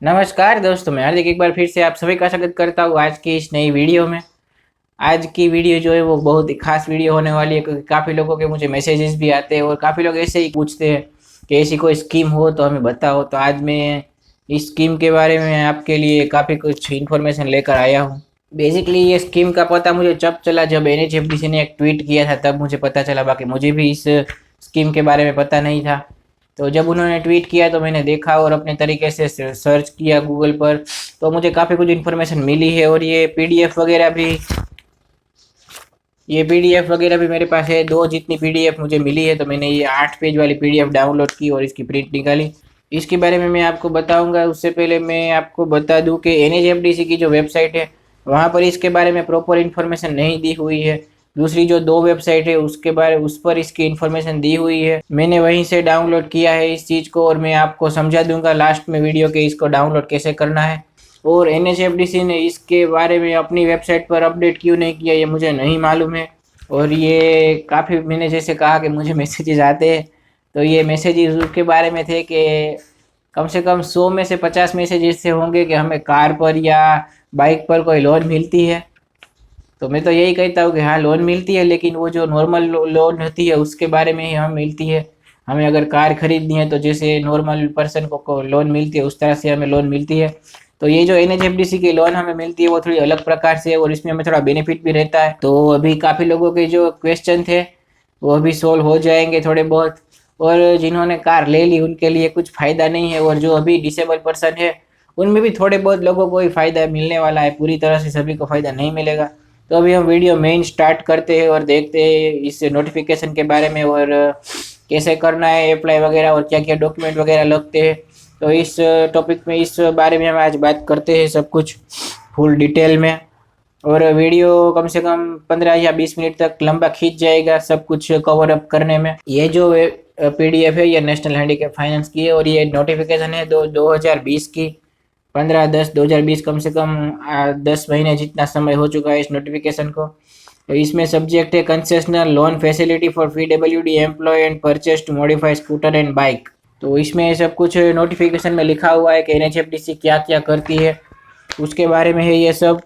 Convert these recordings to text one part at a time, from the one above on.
नमस्कार दोस्तों, मैं हार्दिक एक बार फिर से आप सभी का स्वागत करता हूँ आज की इस नई वीडियो में। आज की वीडियो जो है वो बहुत ही खास वीडियो होने वाली है, क्योंकि काफ़ी लोगों के मुझे मैसेजेस भी आते हैं और काफ़ी लोग ऐसे ही पूछते हैं कि ऐसी कोई स्कीम हो तो हमें बताओ। तो आज मैं इस स्कीम के बारे में आपके लिए काफ़ी कुछ इन्फॉर्मेशन लेकर आया हूँ। बेसिकली ये स्कीम का पता मुझे जब चला, जब NHFDC ने एक ट्वीट किया था तब मुझे पता चला, बाकी मुझे भी इस स्कीम के बारे में पता नहीं था। तो जब उन्होंने ट्वीट किया तो मैंने देखा और अपने तरीके से सर्च किया गूगल पर, तो मुझे काफ़ी कुछ इन्फॉर्मेशन मिली है। और ये पीडीएफ वगैरह भी मेरे पास है। दो जितनी पीडीएफ मुझे मिली है, तो मैंने ये 8 पेज वाली पीडीएफ डाउनलोड की और इसकी प्रिंट निकाली। इसके बारे में मैं आपको बताऊंगा। उससे पहले मैं आपको बता दूं कि NHFDC की जो वेबसाइट है वहाँ पर इसके बारे में प्रॉपर इन्फॉर्मेशन नहीं दी हुई है। दूसरी जो दो वेबसाइट है उस पर इसकी इन्फॉर्मेशन दी हुई है। मैंने वहीं से डाउनलोड किया है इस चीज़ को, और मैं आपको समझा दूंगा लास्ट में वीडियो के इसको डाउनलोड कैसे करना है। और NHFDC ने इसके बारे में अपनी वेबसाइट पर अपडेट क्यों नहीं किया ये मुझे नहीं मालूम है। और ये काफ़ी, मैंने जैसे कहा कि मुझे मैसेजेस आते हैं, तो ये मैसेजेस उसके बारे में थे कि कम से कम 100 में से 50 मैसेज इससे होंगे कि हमें कार पर या बाइक पर कोई लोन मिलती है। तो मैं तो यही कहता हूँ कि हाँ, लोन मिलती है, लेकिन वो जो नॉर्मल लोन होती है उसके बारे में ही हमें मिलती है। हमें अगर कार खरीदनी है तो जैसे नॉर्मल पर्सन को लोन मिलती है उस तरह से हमें लोन मिलती है। तो ये जो NHFDC की लोन हमें मिलती है वो थोड़ी अलग प्रकार से है, और इसमें हमें थोड़ा बेनिफिट भी रहता है। तो अभी काफ़ी लोगों के जो क्वेश्चन थे वो अभी सोल्व हो जाएंगे थोड़े बहुत। और जिन्होंने कार ले ली उनके लिए कुछ फ़ायदा नहीं है, और जो अभी डिसेबल पर्सन है उनमें भी थोड़े बहुत लोगों को ही फ़ायदा मिलने वाला है, पूरी तरह से सभी को फ़ायदा नहीं मिलेगा। तो अभी हम वीडियो मेन स्टार्ट करते हैं और देखते हैं इस नोटिफिकेशन के बारे में, और कैसे करना है अप्लाई वगैरह, और क्या क्या डॉक्यूमेंट वगैरह लगते हैं। तो इस टॉपिक में, इस बारे में हम आज बात करते हैं सब कुछ फुल डिटेल में। और वीडियो कम से कम 15 या 20 मिनट तक लंबा खींच जाएगा सब कुछ कवर अप करने में। ये जो पीडीएफ है ये नेशनल हैंडीकैप फाइनेंस की है, और ये नोटिफिकेशन है 2020 की। 15/10/2020, कम से कम 10 महीने जितना समय हो चुका है इस नोटिफिकेशन को। तो इसमें सब्जेक्ट है concessional loan facility for PWD employ and purchase to modify scooter and bike. तो इसमें सब कुछ नोटिफिकेशन में लिखा हुआ है कि NHFDC क्या क्या करती है, उसके बारे में है ये सब।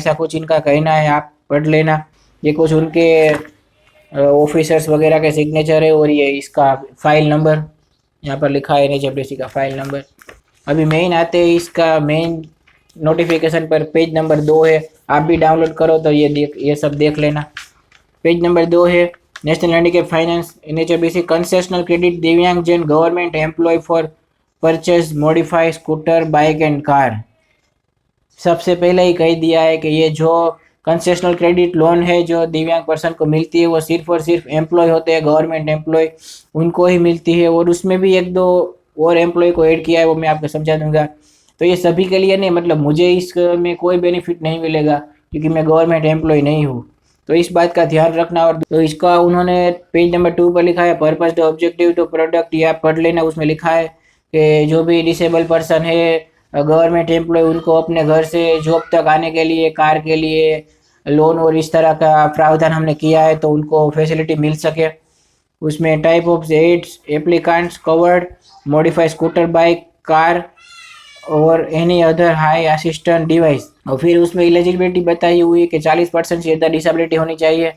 ऐसा कुछ इनका कहना है, आप पढ़ लेना। ये कुछ उनके ऑफिसर्स वगैरह के सिग्नेचर है, और ये इसका फाइल नंबर यहाँ पर लिखा है, NHFDC का फाइल नंबर। अभी मेन आते हैं इसका मेन नोटिफिकेशन पर। पेज नंबर 2 है, आप भी डाउनलोड करो तो ये सब देख लेना। पेज नंबर 2 है national handicap finance NHFDC concessional credit दिव्यांगजन government employ for purchase modify scooter bike and car. सबसे पहले ही कह दिया है कि ये जो कंसेशनल क्रेडिट लोन है जो दिव्यांग पर्सन को मिलती है वो सिर्फ और सिर्फ एम्प्लॉय होते हैं, गवर्नमेंट एम्प्लॉय, उनको ही मिलती है। और उसमें भी एक दो और एम्प्लॉय को ऐड किया है, वो मैं आपको समझा दूंगा। तो ये सभी के लिए नहीं, मतलब मुझे इसमें कोई बेनिफिट नहीं मिलेगा क्योंकि मैं गवर्नमेंट एम्प्लॉय नहीं हूँ। तो इस बात का ध्यान रखना। और तो इसका उन्होंने पेज नंबर 2 पर लिखा है purpose the objective to product, ये आप पढ़ लेना। उसमें लिखा है कि जो भी डिसेबल पर्सन है, गवर्नमेंट एम्प्लॉय, उनको अपने घर से जॉब तक आने के लिए कार के लिए लोन और इस तरह का प्रावधान हमने किया है, तो उनको फैसिलिटी मिल सके। उसमें type of aids applicants covered modify scooter bike car और any other high assistant device. और फिर उसमें एलिजिबिलिटी बताई हुई है कि 40% से ज़्यादा डिसेबिलिटी होनी चाहिए।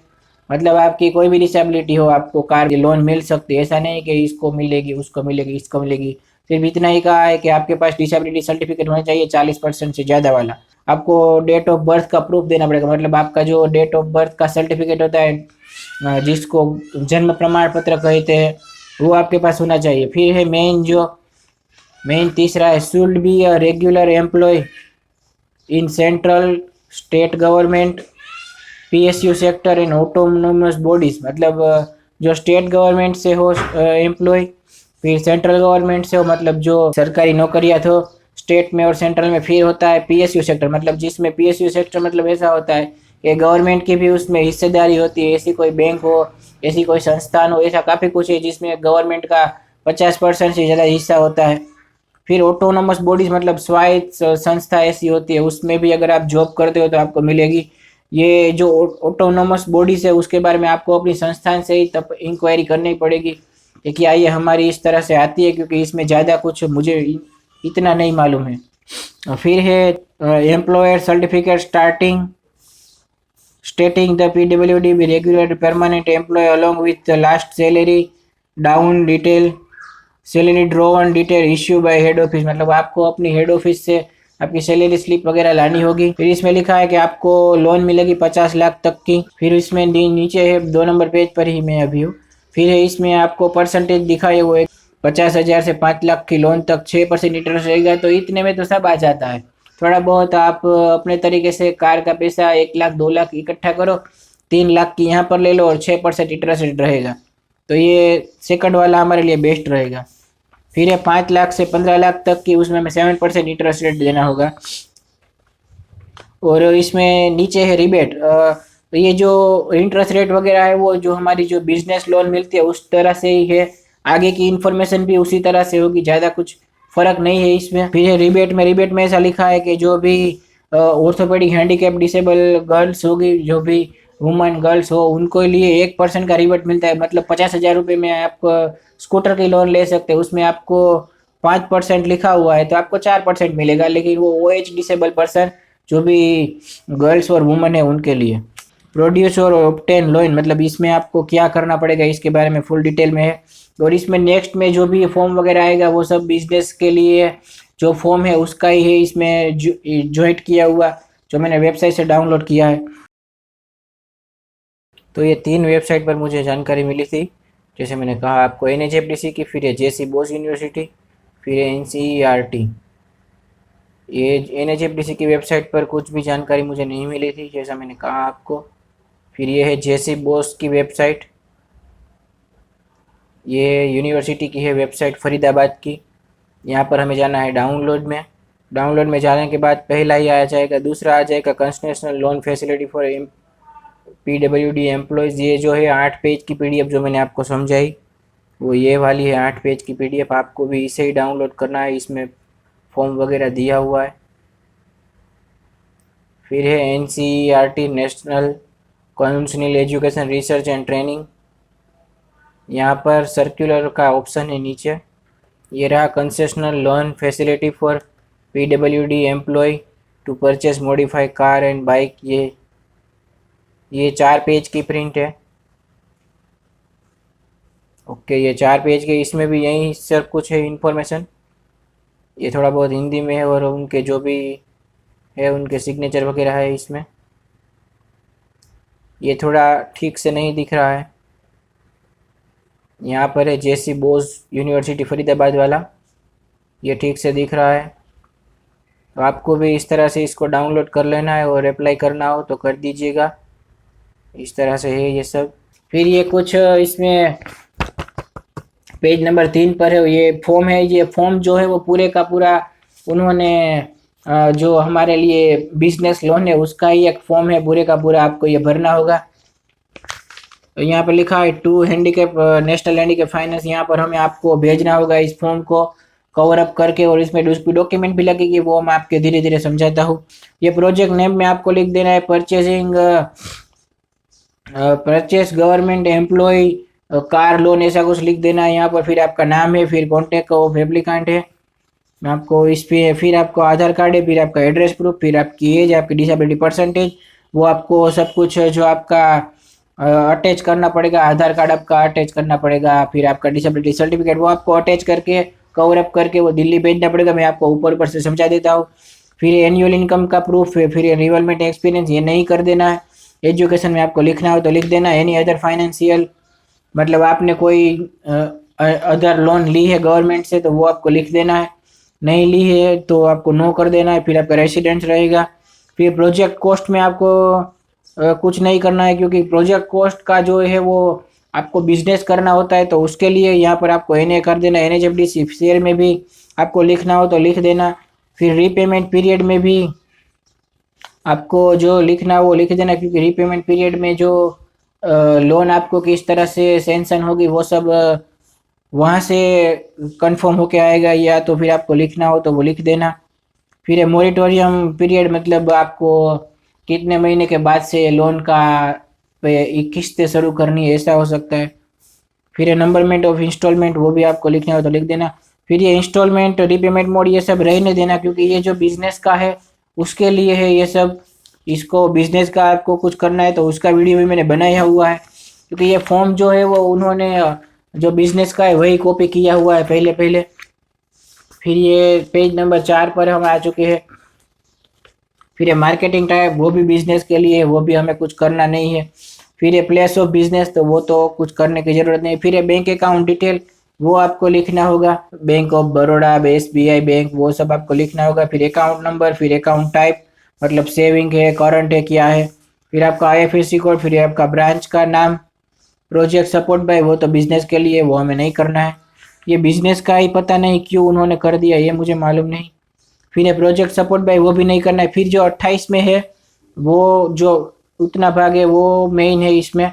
मतलब आपकी कोई भी डिसेबिलिटी हो आपको कार की लोन मिल सकती है। ऐसा नहीं कि इसको मिलेगी, उसको मिलेगी, इसको मिलेगी। सिर्फ इतना ही कहा है कि आपके पास डिसेबिलिटी सर्टिफिकेट होना चाहिए 40% से ज़्यादा वाला। आपको डेट ऑफ बर्थ का प्रूफ देना पड़ेगा, मतलब आपका जो डेट ऑफ बर्थ का सर्टिफिकेट होता है जिसको जन्म प्रमाण पत्र कहते हैं, वो आपके पास होना चाहिए। फिर है मेन तीसरा है should be a regular employ in central state government PSU sector in autonomous bodies, मतलब जो स्टेट गवर्नमेंट से हो एम्प्लॉय, फिर सेंट्रल गवर्नमेंट से हो, मतलब जो सरकारी नौकरियां हो स्टेट में और सेंट्रल में। फिर होता है PSU सेक्टर, मतलब जिसमें PSU सेक्टर मतलब ऐसा होता है कि गवर्नमेंट की भी उसमें हिस्सेदारी होती है। ऐसी कोई बैंक हो, ऐसी कोई संस्थान हो, ऐसा काफ़ी कुछ है जिसमें गवर्नमेंट का 50% से ज़्यादा हिस्सा होता है। फिर ऑटोनोमस बॉडीज मतलब स्वायत्त संस्था ऐसी होती है, उसमें भी अगर आप जॉब करते हो तो आपको मिलेगी। ये जो ऑटोनोमस बॉडीज है उसके बारे में आपको अपनी संस्थान से ही तब इंक्वायरी करनी पड़ेगी कि क्या ये हमारी इस तरह से आती है, क्योंकि इसमें ज़्यादा कुछ मुझे इतना नहीं मालूम है। फिर है employer certificate stating the PWD be regular permanent employee along with the last salary down detail salary drawn detail issue bye head office, मतलब आपको अपनी हेड ऑफिस से आपकी सैलरी स्लिप वगैरह लानी होगी। फिर इसमें लिखा है कि आपको लोन मिलेगी 50 लाख तक की। फिर इसमें नीचे है 2 नंबर पेज पर ही मैं अभी हूँ। फिर है इसमें आपको परसेंटेज दिखाए हुए 50,000 से 5 लाख की लोन तक 6% इंटरेस्ट रहेगा। तो इतने में तो सब आ जाता है। थोड़ा बहुत आप अपने तरीके से कार का पैसा 1 लाख 2 लाख इकट्ठा करो, 3 लाख की यहाँ पर ले लो और 6% इंटरेस्ट रहेगा। तो ये सेकंड वाला हमारे लिए बेस्ट रहेगा। फिर ये 5 लाख से 15 लाख तक की, उसमें हमें 7% इंटरेस्ट रेट देना होगा। और इसमें नीचे है रिबेट। तो ये जो इंटरेस्ट रेट वगैरह है वो जो हमारी जो बिजनेस लोन मिलती है उस तरह से ही है। आगे की इन्फॉर्मेशन भी उसी तरह से होगी, ज़्यादा कुछ फर्क नहीं है इसमें। फिर रिबेट में ऐसा लिखा है कि जो भी ऑर्थोपेडिक हैंडीकैप डिसेबल गर्ल्स होगी, जो भी वुमेन गर्ल्स हो, उनको लिए 1% का रिबेट मिलता है। मतलब 50,000 रुपये में आप स्कूटर की लोन ले सकते हैं। उसमें आपको 5% लिखा हुआ है तो आपको 4% मिलेगा। लेकिन वो OH डिसेबल पर्सन जो भी गर्ल्स और वुमेन है उनके लिए। प्रोड्यूस और ऑब्टेन लोन, मतलब इसमें आपको क्या करना पड़ेगा इसके बारे में फुल डिटेल में है। और इसमें नेक्स्ट में जो भी फॉर्म वगैरह आएगा वो सब बिजनेस के लिए जो फॉर्म है उसका ही है इसमें ज्वाइंट किया हुआ, जो मैंने वेबसाइट से डाउनलोड किया है। तो ये 3 वेबसाइट पर मुझे जानकारी मिली थी। जैसे मैंने कहा आपको NHFDC की, फिर है JC बोस यूनिवर्सिटी, फिर है NCERT। ये NHFDC की वेबसाइट पर कुछ भी जानकारी मुझे नहीं मिली थी, जैसा मैंने कहा आपको। फिर ये है JC बोस की वेबसाइट, ये यूनिवर्सिटी की है वेबसाइट फरीदाबाद की। यहाँ पर हमें जाना है डाउनलोड में जाने के बाद पहला ही आ जाएगा, दूसरा आ जाएगा concessional loan facility for PWD employees. ये जो है 8 पेज की PDF जो मैंने आपको समझाई वो ये वाली है 8 पेज की PDF। आपको भी इसे ही डाउनलोड करना है, इसमें फॉर्म वगैरह दिया हुआ है। फिर है NCERT national council education research and training, यहाँ पर सर्कुलर का ऑप्शन है नीचे। ये रहा concessional loan facility for PWD employ to purchase modify car and bike. ये 4 पेज की प्रिंट है। ओके, ये 4 पेज के, इसमें भी यही सब कुछ है इन्फॉर्मेशन। ये थोड़ा बहुत हिंदी में है और उनके जो भी है उनके सिग्नेचर वगैरह है इसमें। ये थोड़ा ठीक से नहीं दिख रहा है। यहाँ पर है JC बोस यूनिवर्सिटी फरीदाबाद वाला, ये ठीक से दिख रहा है। तो आपको भी इस तरह से इसको डाउनलोड कर लेना है और अप्लाई करना हो तो कर दीजिएगा। इस तरह से है ये सब। फिर ये कुछ इसमें पेज नंबर 3 पर है ये फॉर्म है। ये फॉर्म जो है वो पूरे का पूरा उन्होंने जो हमारे लिए बिजनेस लोन है उसका ही एक फॉर्म है, पूरे का पूरा आपको ये भरना होगा। तो यहाँ पर लिखा है to handicap national handicap finance. यहाँ पर हमें आपको भेजना होगा इस फॉर्म को कवर अप करके, और इसमें उसकी डॉक्यूमेंट भी लगेगी, वो मैं आपके धीरे धीरे समझाता हूँ। ये प्रोजेक्ट नेम में आपको लिख देना है purchase government employ car loan, ऐसा कुछ लिख देना है यहाँ पर। फिर आपका नाम है, फिर कॉन्टेक्ट ऑफ एप्लीकेंट है आपको इस पे, फिर आपको आधार कार्ड है, फिर आपका एड्रेस प्रूफ, फिर आपकी एज, आपकी डिसेबिलिटी परसेंटेज, वो आपको सब कुछ जो आपका अटैच करना पड़ेगा। आधार कार्ड आपका अटैच करना पड़ेगा, फिर आपका डिसेबिलिटी सर्टिफिकेट वो आपको अटैच करके कवर अप करके वो दिल्ली भेजना पड़ेगा। मैं आपको ऊपर ऊपर से समझा देता हूँ। फिर एनुअल इनकम का प्रूफ है, फिर रिवॉल्वमेंट एक्सपीरियंस ये नहीं कर देना है। एजुकेशन में आपको लिखना हो तो लिख देना। एनी अदर फाइनेंशियल, मतलब आपने कोई अदर लोन ली है गवर्नमेंट से तो वो आपको लिख देना है, नहीं ली है तो आपको नो कर देना है। फिर आपका रेसिडेंस रहेगा। फिर प्रोजेक्ट कॉस्ट में आपको कुछ नहीं करना है, क्योंकि प्रोजेक्ट कॉस्ट का जो है वो आपको बिजनेस करना होता है तो उसके लिए यहाँ पर आपको NA कर देना। NHFDC शेयर में भी आपको लिखना हो तो लिख देना। फिर रीपेमेंट पीरियड में भी आपको जो लिखना है वो लिख देना, क्योंकि रीपेमेंट पीरियड में जो लोन आपको किस तरह से सैंक्शन होगी वो सब वहाँ से कंफर्म होके आएगा, या तो फिर आपको लिखना हो तो वो लिख देना। फिर मोरिटोरियम पीरियड, मतलब आपको कितने महीने के बाद से लोन का पे किस्तें शुरू करनी है, ऐसा हो सकता है। फिर नंबरमेंट ऑफ इंस्टॉलमेंट वो भी आपको लिखना हो तो लिख देना। फिर ये इंस्टॉलमेंट, रीपेमेंट मोड ये सब रहने देना, क्योंकि ये जो बिजनेस का है उसके लिए है ये सब। इसको बिजनेस का आपको कुछ करना है तो उसका वीडियो भी मैंने बनाया हुआ है, क्योंकि ये फॉर्म जो है वो उन्होंने जो बिजनेस का है वही कॉपी किया हुआ है पहले पहले। फिर ये पेज नंबर 4 पर हम आ चुके हैं। फिर ये मार्केटिंग टाइप, वो भी बिजनेस के लिए है, वो भी हमें कुछ करना नहीं है। फिर ये प्लेस ऑफ बिजनेस, तो वो तो कुछ करने की जरूरत नहीं। फिर ये बैंक अकाउंट डिटेल, वो आपको लिखना होगा, bank of Baroda, SBI bank, वो सब आपको लिखना होगा। फिर अकाउंट नंबर, फिर अकाउंट टाइप, मतलब सेविंग है, करंट है, क्या है। फिर आपका IFSC कोड, फिर आपका ब्रांच का नाम। प्रोजेक्ट सपोर्ट बाय, वो तो बिजनेस के लिए, वो हमें नहीं करना है। ये बिजनेस का ही पता नहीं क्यों उन्होंने कर दिया, ये मुझे मालूम नहीं। फिर ये प्रोजेक्ट सपोर्ट बाय, वो भी नहीं करना है। फिर जो 28 में है, वो जो उतना भाग है वो मेन है इसमें।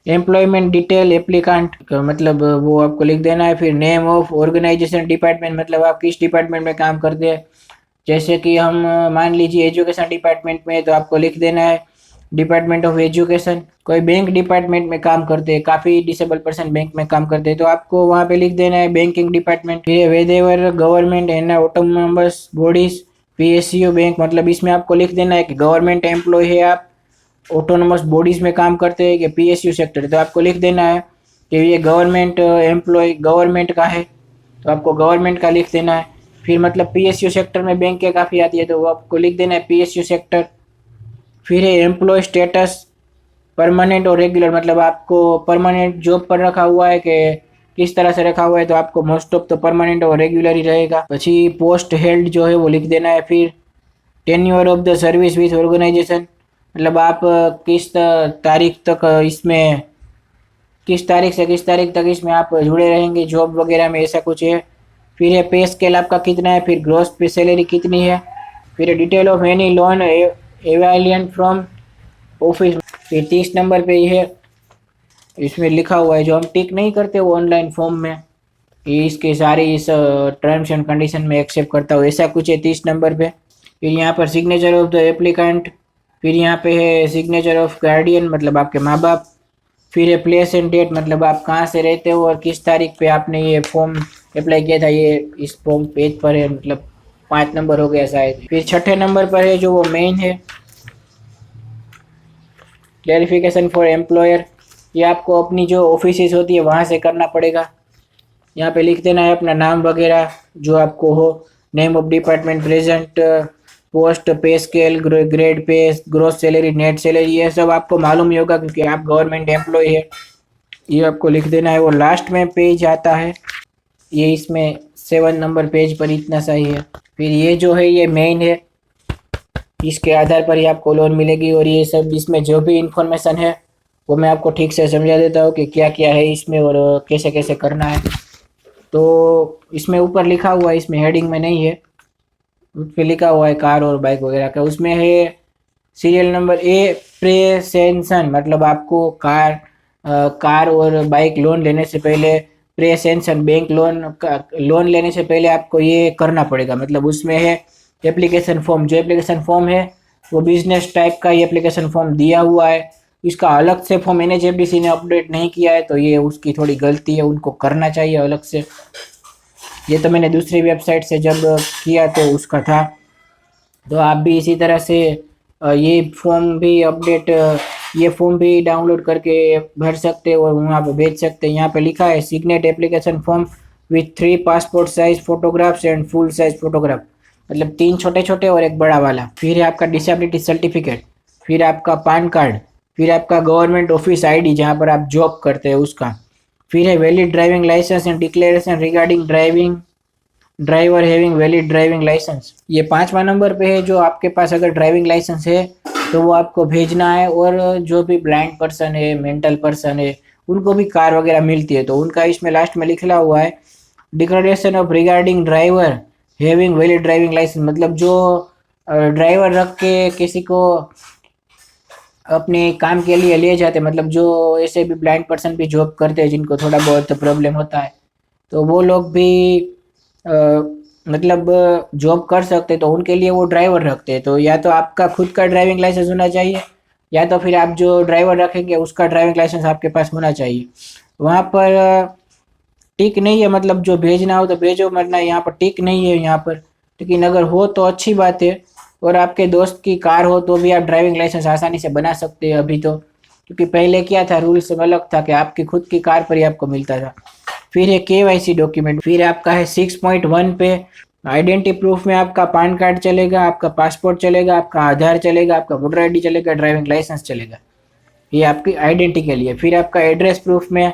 एम्प्लॉयमेंट डिटेल एप्लीकेंट का मतलब वो आपको लिख देना है। फिर नेम ऑफ ऑर्गेनाइजेशन डिपार्टमेंट, मतलब आप किस डिपार्टमेंट में काम करते हैं। जैसे कि हम मान लीजिए एजुकेशन डिपार्टमेंट में, तो आपको लिख देना है डिपार्टमेंट ऑफ एजुकेशन। कोई बैंक डिपार्टमेंट में काम करते हैं, काफ़ी डिसेबल पर्सन बैंक में काम करते हैं, तो आपको वहाँ पे लिख देना है बैंकिंग डिपार्टमेंट। फिर whether government and autonomous bodies, PSU bank, मतलब इसमें आपको लिख देना है कि गवर्नमेंट एम्प्लॉय है आप, ऑटोनोमस बॉडीज में काम करते हैं कि PSU सेक्टर, तो आपको लिख देना है कि ये गवर्नमेंट एम्प्लॉय गवर्नमेंट का है, तो आपको गवर्नमेंट का लिख देना है। फिर मतलब PSU सेक्टर में बैंक के काफ़ी आती है, तो वो आपको लिख देना है PSU सेक्टर। फिर है एम्प्लॉय स्टेटस, परमानेंट और रेगुलर, मतलब आपको परमानेंट जॉब पर रखा हुआ है कि किस तरह से रखा हुआ है, तो आपको मोस्ट ऑफ तो परमानेंट और रेगुलर ही रहेगा। पी पोस्ट हेल्ड जो है वो लिख देना है। फिर tenure of the service with organisation, मतलब आप किस तारीख तक इसमें, किस तारीख से किस तारीख तक इसमें आप जुड़े रहेंगे जॉब वगैरह में, ऐसा कुछ है। फिर है पे स्केल आपका कितना है, फिर ग्रॉस पे सैलरी कितनी है। फिर detail of any loan availing from office. फिर 30 नंबर पे ये है, इसमें लिखा हुआ है जो हम टिक नहीं करते वो ऑनलाइन फॉर्म में, कि इसके सारे इस टर्म्स एंड कंडीशन में एक्सेप्ट करता हूँ, ऐसा कुछ है 30 नंबर पे। फिर यहाँ पर सिग्नेचर ऑफ द एप्लीकेंट, फिर यहाँ पे है सिग्नेचर ऑफ गार्डियन, मतलब आपके माँ बाप। फिर है प्लेस एंड डेट, मतलब आप कहाँ से रहते हो और किस तारीख पे आपने ये फॉर्म अप्लाई किया था, ये इस फॉर्म पेज पर है, मतलब 5 नंबर हो गया शायद। फिर छठे नंबर पर है जो वो मेन है, क्लैरिफिकेशन फॉर एम्प्लॉयर, ये आपको अपनी जो ऑफिस होती है वहाँ से करना पड़ेगा। यहाँ पे लिख देना है अपना नाम वगैरह जो आपको हो, name of department, present post, pay scale, grade pay, gross salary, net salary, ये सब आपको मालूम ही होगा क्योंकि आप गवर्नमेंट एम्प्लॉय है, ये आपको लिख देना है। वो लास्ट में पेज आता है, ये इसमें 7 नंबर पेज पर इतना सही है। फिर ये जो है ये मेन है, इसके आधार पर ही आपको लोन मिलेगी। और ये सब इसमें जो भी इंफॉर्मेशन है वो मैं आपको ठीक से समझा देता हूँ कि क्या क्या है इसमें और कैसे कैसे करना है। तो इसमें ऊपर लिखा हुआ है, इसमें हेडिंग में नहीं है, उस पे लिखा हुआ है कार और बाइक वगैरह का, उसमें है सीरियल नंबर ए प्रेसेंशन, मतलब आपको कार और बाइक लोन लेने से पहले प्रेसेंशन, बैंक लोन लेने से पहले आपको ये करना पड़ेगा। मतलब उसमें है एप्लीकेशन फॉर्म, जो एप्लीकेशन फॉर्म है वो बिजनेस टाइप का ही एप्लीकेशन फॉर्म दिया हुआ है, इसका अलग से फॉर्म NHFDC ने अपडेट नहीं किया है, तो ये उसकी थोड़ी गलती है, उनको करना चाहिए अलग से। ये तो मैंने दूसरी वेबसाइट से जब किया तो उसका था, तो आप भी इसी तरह से ये फॉर्म भी अपडेट, ये फॉर्म भी डाउनलोड करके भर सकते हो और वहाँ पे भेज सकते हैं। यहाँ पे लिखा है signed application form with 3 passport size photographs and full size photograph, मतलब 3 छोटे छोटे और एक बड़ा वाला। फिर है आपका डिसेबिलिटी सर्टिफिकेट, फिर आपका पैन कार्ड, फिर आपका गवर्नमेंट ऑफिस ID जहाँ पर आप जॉब करते हैं उसका, फिर है valid driving licence and declaration regarding driver having valid driving licence. ये 5वां नंबर पे है, जो आपके पास अगर ड्राइविंग लाइसेंस है तो वो आपको भेजना है। और जो भी ब्लाइंड पर्सन है, मेंटल पर्सन है, उनको भी कार वगैरह मिलती है तो उनका इसमें लास्ट में लिखा हुआ है declaration of regarding driver having valid driving licence, मतलब जो ड्राइवर रख के किसी को अपने काम के लिए ले जाते, मतलब जो ऐसे भी ब्लाइंड पर्सन भी जॉब करते हैं जिनको थोड़ा बहुत प्रॉब्लम होता है, तो वो लोग भी अ, मतलब जॉब कर सकते, तो उनके लिए वो ड्राइवर रखते हैं। तो या तो आपका खुद का ड्राइविंग लाइसेंस होना चाहिए, या तो फिर आप जो ड्राइवर रखेंगे उसका ड्राइविंग लाइसेंस आपके पास होना चाहिए। वहाँ पर टिक नहीं है, मतलब जो भेजना हो तो भेजो, वरना यहाँ पर टिक नहीं है यहाँ पर। लेकिन अगर हो तो अच्छी बात है। और आपके दोस्त की कार हो तो भी आप ड्राइविंग लाइसेंस आसानी से बना सकते हैं अभी तो, क्योंकि पहले क्या था, रूल्स अलग था कि आपकी खुद की कार पर ही आपको मिलता था। फिर है केवाईसी डॉक्यूमेंट, फिर आपका है 6.1 पे आइडेंटिटी प्रूफ में आपका पैन कार्ड चलेगा, आपका पासपोर्ट चलेगा, आपका आधार चलेगा, आपका वोटर आईडी चलेगा, ड्राइविंग लाइसेंस चलेगा। ये आपकी आइडेंटिटी के लिए। फिर आपका एड्रेस प्रूफ में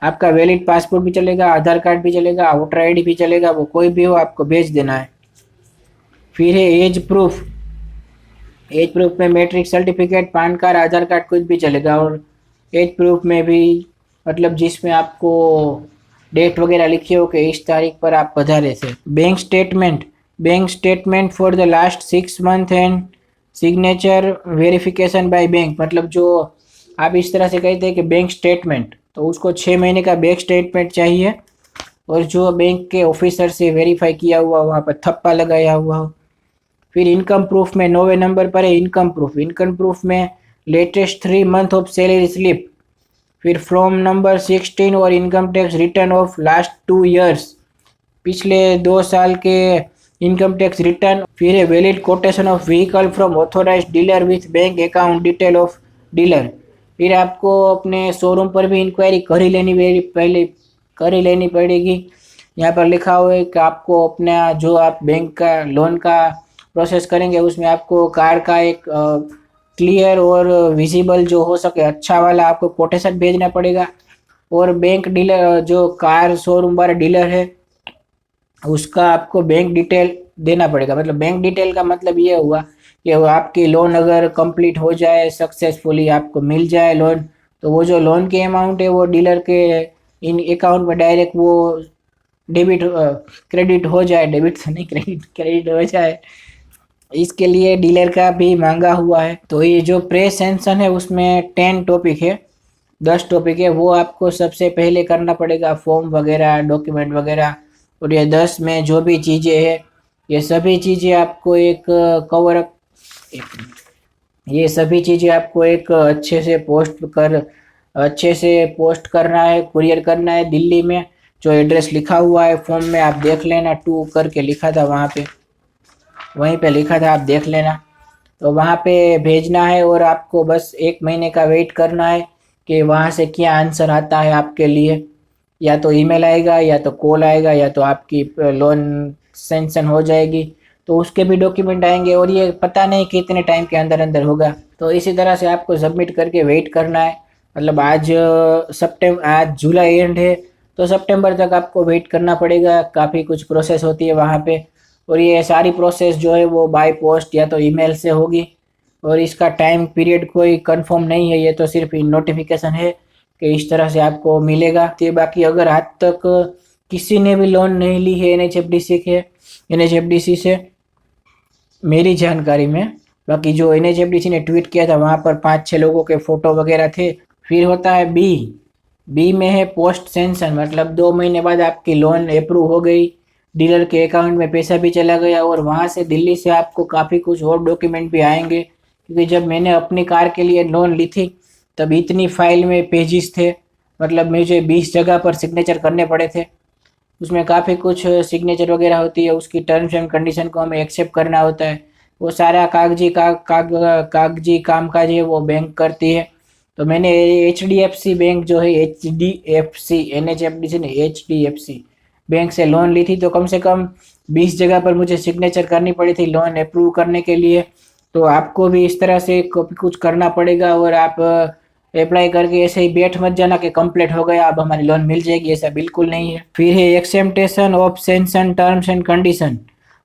आपका वैलिड पासपोर्ट भी चलेगा, आधार कार्ड भी चलेगा, वोटर आईडी भी चलेगा, वो कोई भी हो आपको भेज देना है। फिर है एज प्रूफ, एज प्रूफ में मैट्रिक सर्टिफिकेट, पैन कार्ड, आधार कार्ड कुछ भी चलेगा। और एज प्रूफ में भी मतलब जिसमें आपको डेट वगैरह लिखी हो कि इस तारीख पर आप पधारे थे। Bank statement, bank statement for the last 6 month and signature verification by bank, मतलब जो आप इस तरह से कहते हैं कि बैंक स्टेटमेंट, तो उसको 6 महीने का बैंक स्टेटमेंट चाहिए, और जो बैंक के ऑफिसर से वेरीफाई किया हुआ, वहाँ पर थप्पा लगाया हुआ हो। फिर इनकम प्रूफ में 9वें नंबर पर है इनकम प्रूफ। इनकम प्रूफ में latest 3 month of salary slip. फिर फ्रॉम नंबर 16 और income tax return of last 2 years, पिछले 2 साल के इनकम टैक्स रिटर्न। फिर है valid quotation of vehicle from authorised dealer with bank account detail of dealer. फिर आपको अपने शोरूम पर भी इंक्वायरी कर ही लेनी पहले कर ही लेनी पड़ेगी। यहाँ पर लिखा हुआ है कि आपको अपना जो आप बैंक का लोन का प्रोसेस करेंगे उसमें आपको कार का एक क्लियर और विजिबल जो हो सके अच्छा वाला आपको कोटेशन भेजना पड़ेगा। और बैंक डीलर जो कार शोरूम वाला डीलर है उसका आपको बैंक डिटेल देना पड़ेगा। मतलब बैंक डिटेल का मतलब ये हुआ कि वो आपकी लोन अगर कंप्लीट हो जाए सक्सेसफुली, आपको मिल जाए लोन, तो वो जो लोन की अमाउंट है वो डीलर के इन अकाउंट में डायरेक्ट वो डेबिट क्रेडिट हो जाए, डेबिट तो नहीं, क्रेडिट क्रेडिट हो जाए। इसके लिए डीलर का भी मांगा हुआ है। तो ये जो प्रे सेंशन है उसमें 10 टॉपिक है, 10 टॉपिक है, वो आपको सबसे पहले करना पड़ेगा, फॉर्म वगैरह डॉक्यूमेंट वगैरह। और ये 10 में जो भी चीज़ें है ये सभी चीज़ें आपको एक कवर अप, ये सभी चीज़ें आपको एक अच्छे से पोस्ट करना है, कुरियर करना है दिल्ली में। जो एड्रेस लिखा हुआ है फॉर्म में आप देख लेना, 2 करके लिखा था वहाँ पे, वहीं पे लिखा था, आप देख लेना। तो वहाँ पे भेजना है और आपको बस 1 महीने का वेट करना है कि वहाँ से क्या आंसर आता है आपके लिए। या तो ईमेल आएगा, या तो कॉल आएगा, या तो आपकी लोन सेंक्शन हो जाएगी, तो उसके भी डॉक्यूमेंट आएंगे। और ये पता नहीं कितने टाइम के अंदर अंदर होगा। तो इसी तरह से आपको सबमिट करके वेट करना है। मतलब आज जुलाई एंड है, तो सितंबर तक आपको वेट करना पड़ेगा। काफ़ी कुछ प्रोसेस होती है वहाँ पे, और ये सारी प्रोसेस जो है वो बाय पोस्ट या तो ईमेल से होगी। और इसका टाइम पीरियड कोई कंफर्म नहीं है, ये तो सिर्फ नोटिफिकेशन है कि इस तरह से आपको मिलेगा। तो बाकी अगर आज तक किसी ने भी लोन नहीं ली है एनएचएफडीसी से मेरी जानकारी में, बाकी जो एनएचएफडीसी ने ट्वीट किया था वहाँ पर 5-6 लोगों के फ़ोटो वगैरह थे। फिर होता है बी में है पोस्ट सेंशन, मतलब 2 महीने बाद आपकी लोन अप्रूव हो गई, डीलर के अकाउंट में पैसा भी चला गया, और वहाँ से दिल्ली से आपको काफ़ी कुछ और डॉक्यूमेंट भी आएंगे। क्योंकि जब मैंने अपनी कार के लिए लोन ली थी तब इतनी फाइल में पेजेस थे, मतलब मुझे 20 जगह पर सिग्नेचर करने पड़े थे। उसमें काफ़ी कुछ सिग्नेचर वगैरह होती है, उसकी टर्म्स एंड कंडीशन को हमें एक्सेप्ट करना होता है। वो सारा कागजी कामकाज है वो बैंक करती है। तो मैंने HDFC बैंक जो है HDFC NHFDC ने HDFC बैंक से लोन ली थी, तो कम से कम 20 जगह पर मुझे सिग्नेचर करनी पड़ी थी लोन अप्रूव करने के लिए। तो आपको भी इस तरह से कुछ करना पड़ेगा। और आप अप्लाई करके ऐसे ही बैठ मत जाना कि कंप्लीट हो गया अब हमारी लोन मिल जाएगी, ऐसा बिल्कुल नहीं है। फिर है acceptation of sanction terms and condition,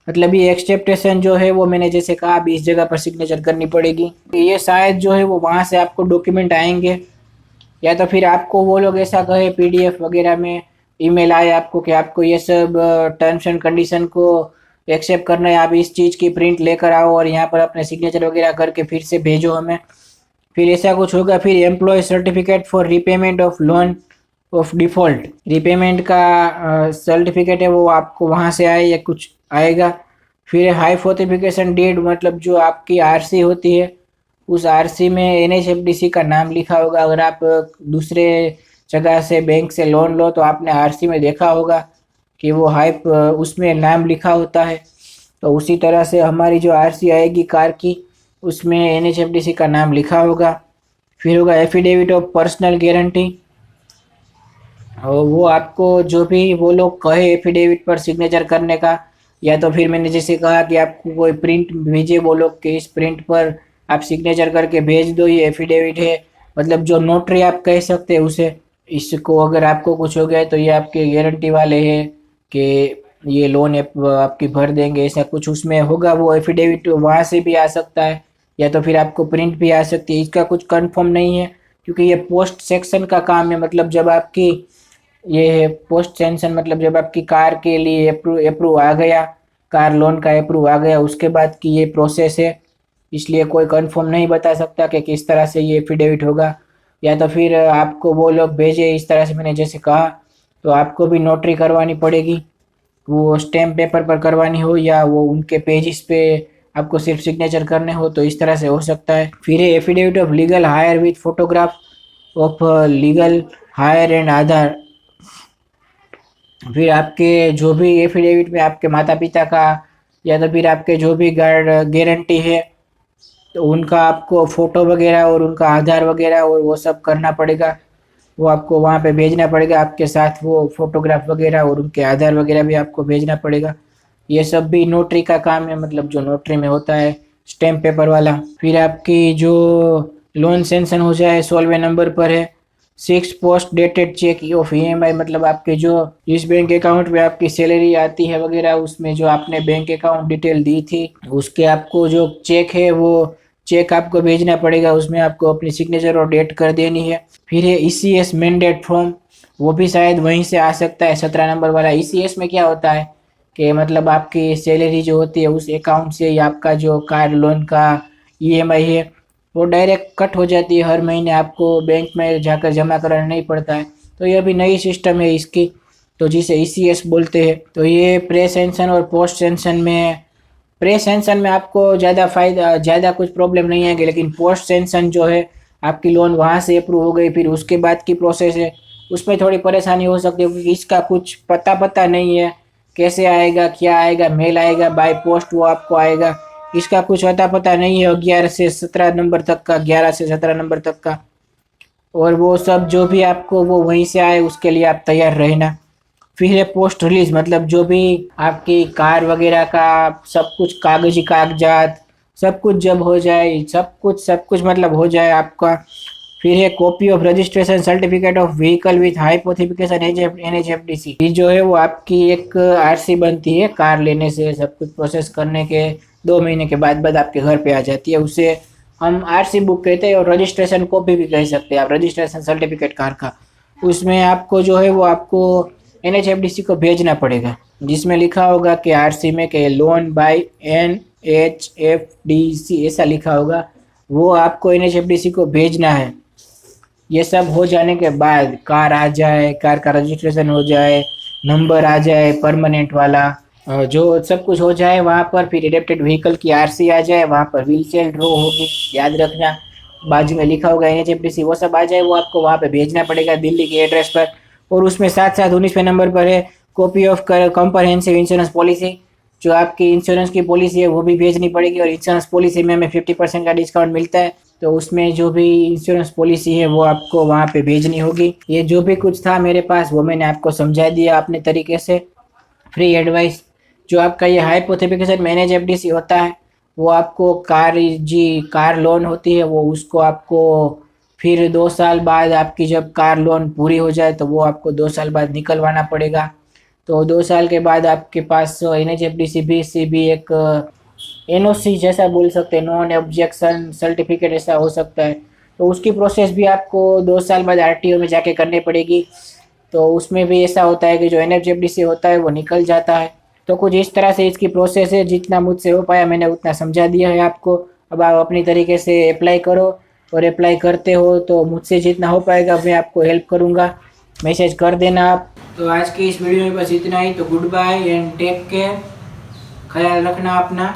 मतलब ये एक्सेप्टेशन जो है वो मैंने जैसे कहा 20 जगह पर सिग्नेचर करनी पड़ेगी। ये शायद जो है वो वहाँ से आपको डॉक्यूमेंट आएंगे, या तो फिर आपको वो लोग ऐसा कहे PDF वगैरह में ईमेल आए आपको कि आपको ये सब टर्म्स एंड कंडीशन को एक्सेप्ट करना है, आप इस चीज़ की प्रिंट लेकर आओ और यहाँ पर अपने सिग्नेचर वगैरह करके फिर से भेजो हमें। फिर ऐसा कुछ होगा। फिर employ certificate for repayment of loan of default, repayment का सर्टिफिकेट है वो आपको वहाँ से आए या कुछ आएगा। फिर हाई फोर्टिफिकेशन डेट, मतलब जो आपकी RC होती है उस RC में NHFDC का नाम लिखा होगा। अगर आप दूसरे जगह से बैंक से लोन लो तो आपने आरसी में देखा होगा कि वो हाइप उसमें नाम लिखा होता है। तो उसी तरह से हमारी जो आरसी आएगी कार की, उसमें एनएचएफडीसी का नाम लिखा होगा। फिर होगा एफिडेविट ऑफ पर्सनल गारंटी, और वो आपको जो भी वो लोग कहे एफिडेविट पर सिग्नेचर करने का, या तो फिर मैंने जैसे कहा कि आपको कोई प्रिंट भेजे वो लोग कि इस प्रिंट पर आप सिग्नेचर करके भेज दो, ये एफिडेविट है, मतलब जो नोटरी आप कह सकते हैं उसे। इसको अगर आपको कुछ हो गया तो ये आपके गारंटी वाले हैं कि ये लोन आपकी भर देंगे, ऐसा कुछ उसमें होगा। वो एफिडेविट वहाँ से भी आ सकता है या तो फिर आपको प्रिंट भी आ सकती है, इसका कुछ कंफर्म नहीं है क्योंकि ये पोस्ट सेक्शन का काम है। मतलब जब आपकी ये पोस्ट सेंशन, मतलब जब आपकी कार के लिए अप्रूव आ गया, कार लोन का अप्रूव आ गया, उसके बाद की ये प्रोसेस है। इसलिए कोई कंफर्म नहीं बता सकता कि किस तरह से ये एफिडेविट होगा। या तो फिर आपको वो लोग भेजे इस तरह से मैंने जैसे कहा, तो आपको भी नोटरी करवानी पड़ेगी, वो स्टैम्प पेपर पर करवानी हो या वो उनके पेजेस पे आपको सिर्फ सिग्नेचर करने हो, तो इस तरह से हो सकता है। फिर affidavit of legal heir with photograph of legal heir and Aadhaar. फिर आपके जो भी एफिडेविट में आपके माता पिता का या तो फिर आपके जो भी गारंटी है, तो उनका आपको फ़ोटो वगैरह और उनका आधार वगैरह और वो सब करना पड़ेगा। वो आपको वहाँ पे भेजना पड़ेगा आपके साथ, वो फोटोग्राफ वगैरह और उनके आधार वगैरह भी आपको भेजना पड़ेगा। ये सब भी नोटरी का काम है, मतलब जो नोटरी में होता है स्टैम्प पेपर वाला। फिर आपकी जो लोन सेंशन हो जाए 16वें नंबर पर है 6 post dated cheque of EMI, मतलब आपके जो जिस बैंक अकाउंट में आपकी सैलरी आती है वगैरह, उसमें जो आपने बैंक अकाउंट डिटेल दी थी उसके आपको जो चेक है वो चेक आपको भेजना पड़ेगा, उसमें आपको अपनी सिग्नेचर और डेट कर देनी है। फिर है ईसीएस मैंडेट फॉर्म, वो भी शायद वहीं से आ सकता है 17 नंबर वाला। ईसीएस में क्या होता है कि मतलब आपकी सैलरी जो होती है उस अकाउंट से ही आपका जो कार लोन का ईएमआई है वो डायरेक्ट कट हो जाती है, हर महीने आपको बैंक में जाकर जमा कराना नहीं पड़ता है। तो ये अभी नई सिस्टम है इसकी, तो जिसे ईसीएस बोलते हैं। तो ये प्रे सेंशन और पोस्ट सेंशन में, प्रे सेंशन में आपको ज़्यादा कुछ प्रॉब्लम नहीं आएगी, लेकिन पोस्ट सेंशन जो है आपकी लोन वहाँ से अप्रूव हो गई फिर उसके बाद की प्रोसेस है, उसमें थोड़ी परेशानी हो सकती है क्योंकि इसका कुछ पता नहीं है कैसे आएगा, क्या आएगा, मेल आएगा बाय पोस्ट वो आपको आएगा, इसका कुछ पता नहीं है। 11 से 17 नंबर तक का, 11 से 17 नंबर तक का, और वो सब जो भी आपको वो वहीं से आए उसके लिए आप तैयार रहना। फिर है पोस्ट रिलीज, मतलब जो भी आपकी कार वगैरह का सब कुछ कागजी कागजात सब कुछ जब हो जाए, सब कुछ मतलब हो जाए आपका। फिर है copy of registration certificate of vehicle with hypothecation NHFDC, ये जो है वो आपकी एक आरसी बनती है कार लेने से, सब कुछ प्रोसेस करने के 2 महीने के बाद आपके घर पे आ जाती है, उसे हम आरसी बुक कहते हैं और रजिस्ट्रेशन कॉपी भी कह सकते हैं आप, रजिस्ट्रेशन सर्टिफिकेट कार का। उसमें आपको जो है वो आपको एनएचएफडीसी को भेजना पड़ेगा, जिसमें लिखा होगा कि आरसी में कि लोन बाय एनएचएफडीसी ऐसा लिखा होगा, वो आपको एनएचएफडीसी को भेजना है। ये सब हो जाने के बाद कार आ जाए, कार का रजिस्ट्रेशन हो जाए, नंबर आ जाए परमानेंट वाला, जो सब कुछ हो जाए वहाँ पर, फिर एडेप्टेड व्हीकल की आरसी आ जाए, वहाँ पर व्हील सेल ड्रॉ होगी, याद रखना बाजू में लिखा होगा एनएचएफडीसी, वो सब आ जाए, वो आपको वहाँ पे भेजना पड़ेगा दिल्ली के एड्रेस पर। और उसमें साथ साथ 19वें नंबर पर है copy of comprehensive insurance policy, जो आपकी इंश्योरेंस की पॉलिसी है वो भी भेजनी पड़ेगी। और इंश्योरेंस पॉलिसी में हमें 50% का डिस्काउंट मिलता है, तो उसमें जो भी इंश्योरेंस पॉलिसी है वो आपको वहाँ पे भेजनी होगी। ये जो भी कुछ था मेरे पास वो मैंने आपको समझा दिया अपने तरीके से, फ्री एडवाइस। जो आपका ये हाइपोथेटिकल मैनेज एफडीसी होता है वो आपको कार लोन होती है, वो उसको आपको फिर 2 साल बाद आपकी जब कार लोन पूरी हो जाए तो वो आपको 2 साल बाद निकलवाना पड़ेगा। तो 2 साल के बाद आपके पास एनएचएफडीसी भी एक एनओसी जैसा बोल सकते हैं, नॉन ऑब्जेक्शन सर्टिफिकेट ऐसा हो सकता है, तो उसकी प्रोसेस भी आपको 2 साल बाद आरटीओ में जाके करनी पड़ेगी। तो उसमें भी ऐसा होता है कि जो एनएचएफडीसी होता है वो निकल जाता है। तो कुछ इस तरह से इसकी प्रोसेस है, जितना मुझसे हो पाया मैंने उतना समझा दिया है आपको। अब आप अपनी तरीके से अप्लाई करो, और अप्लाई करते हो तो मुझसे जितना हो पाएगा मैं आपको हेल्प करूँगा, मैसेज कर देना आप। तो आज की इस वीडियो में बस इतना ही, तो goodbye and take care, ख्याल रखना अपना।